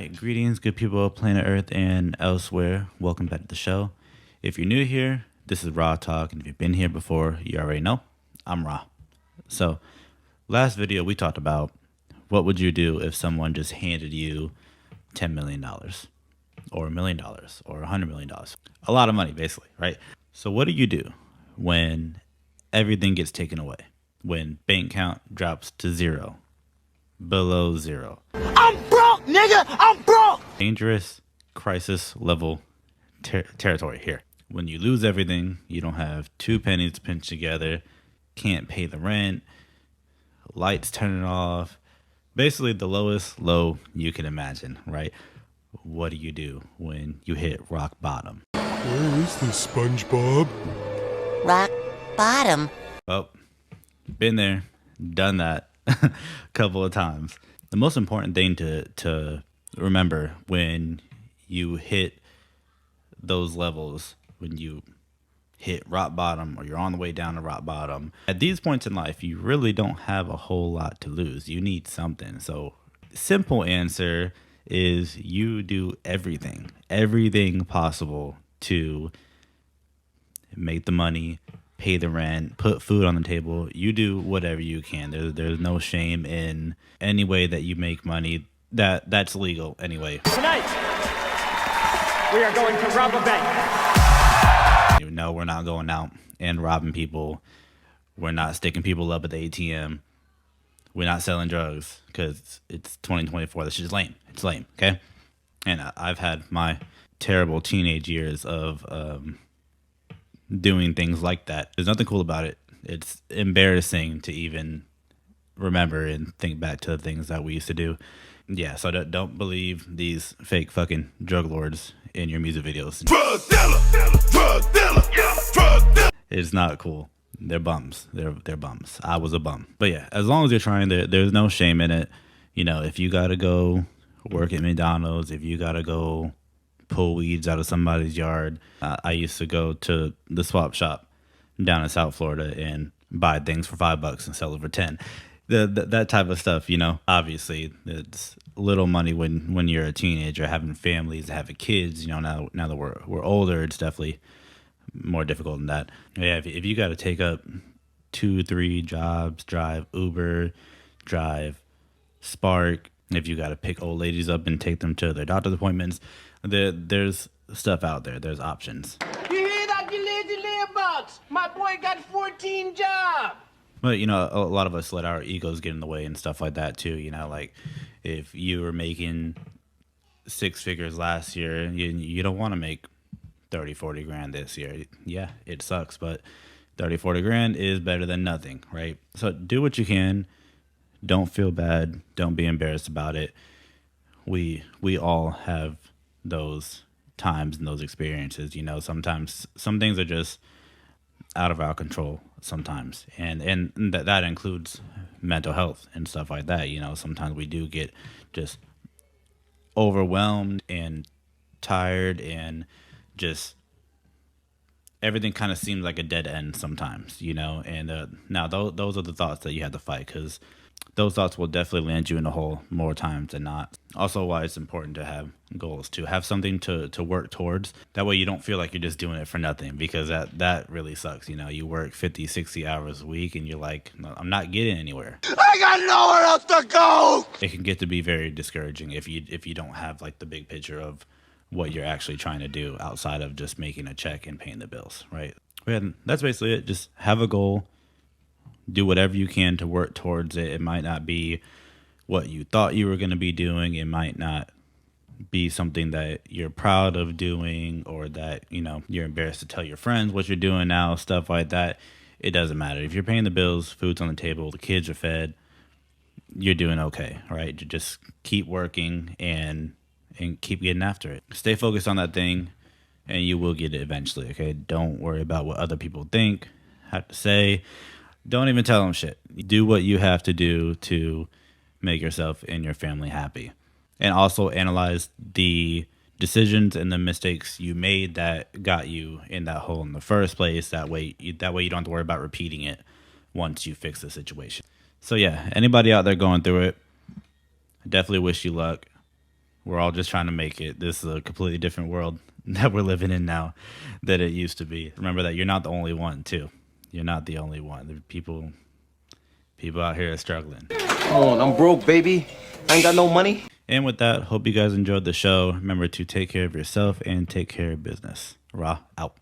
right, greetings, good people of planet Earth and elsewhere. Welcome back to the show. If you're new here, this is Raw Talk, and if you've been here before, you already know I'm Raw. So, last video we talked about what would you do if someone just handed you $10 million or $1 million or $100 million? A lot of money, basically, right? So, what do you do when everything gets taken away? When bank count drops to zero, below zero? I'm broke, nigga! I'm broke! Dangerous crisis level territory here. When you lose everything, you don't have 2 pennies to pinch together, can't pay the rent, lights turning off, basically the lowest low you can imagine, right? What do you do when you hit rock bottom? Where is this, SpongeBob? Rock bottom. Well, been there, done that a couple of times. The most important thing to remember when you hit those levels, when you hit rock bottom or you're on the way down to rock bottom, at these points in life, you really don't have a whole lot to lose. You need something. So simple answer is you do everything possible to make the money, pay the rent, put food on the table. You do whatever you can. There's no shame in any way that you make money. That's legal anyway. Tonight, we are going to rob a bank. No, we're not going out and robbing people. We're not sticking people up at the ATM. We're not selling drugs because it's 2024. This shit is lame. It's lame, okay? And I've had my terrible teenage years of doing things like that. There's nothing cool about it. It's embarrassing to even remember and think back to the things that we used to do. Yeah, so don't believe these fake fucking drug lords in your music videos. Drug dealer, drug dealer. It's not cool. They're bums. They're bums. I was a bum. But yeah, as long as you're trying, there's no shame in it. You know, if you gotta go work at McDonald's, if you gotta go pull weeds out of somebody's yard. I used to go to the swap shop down in South Florida and buy things for $5 and sell it for 10. That type of stuff, you know. Obviously, it's little money when you're a teenager, having families, having kids. You know, now that we're older, it's definitely more difficult than that. Yeah, if you got to take up 2-3 jobs, drive Uber, drive Spark. If you got to pick old ladies up and take them to their doctor's appointments, there's stuff out there. There's options. You hear that, you lazy layabouts? My boy got 14 jobs. But, you know, a lot of us let our egos get in the way and stuff like that, too. You know, like if you were making 6 figures last year, you don't want to make 30-40 grand this year. Yeah, it sucks, but 30-40 grand is better than nothing, right? So do what you can. Don't feel bad. Don't be embarrassed about it. We all have those times and those experiences. You know, sometimes some things are just out of our control sometimes, and that includes mental health and stuff like that. You know, sometimes we do get just overwhelmed and tired, and just everything kind of seems like a dead end sometimes, you know. And now those are the thoughts that you have to fight, because those thoughts will definitely land you in a hole more times than not. Also, why it's important to have goals, to have something to work towards. That way you don't feel like you're just doing it for nothing, because that really sucks. You know, you work 50-60 hours a week and you're like, no, I'm not getting anywhere. I got nowhere else to go. It can get to be very discouraging if you don't have like the big picture of what you're actually trying to do outside of just making a check and paying the bills, right? And that's basically it. Just have a goal. Do whatever you can to work towards it. It might not be what you thought you were going to be doing. It might not be something that you're proud of doing, or that, you know, you're embarrassed to tell your friends what you're doing now, stuff like that. It doesn't matter. If you're paying the bills, food's on the table, the kids are fed, you're doing okay, right? Just keep working and keep getting after it. Stay focused on that thing, and you will get it eventually, okay? Don't worry about what other people think, have to say. Don't even tell them shit. Do what you have to do to make yourself and your family happy. And also analyze the decisions and the mistakes you made that got you in that hole in the first place. That way you don't have to worry about repeating it once you fix the situation. So yeah, anybody out there going through it, I definitely wish you luck. We're all just trying to make it. This is a completely different world that we're living in now than it used to be. Remember that you're not the only one, too. You're not the only one. There are people out here are struggling. Come on, I'm broke, baby. I ain't got no money. And with that, hope you guys enjoyed the show. Remember to take care of yourself and take care of business. Ra out.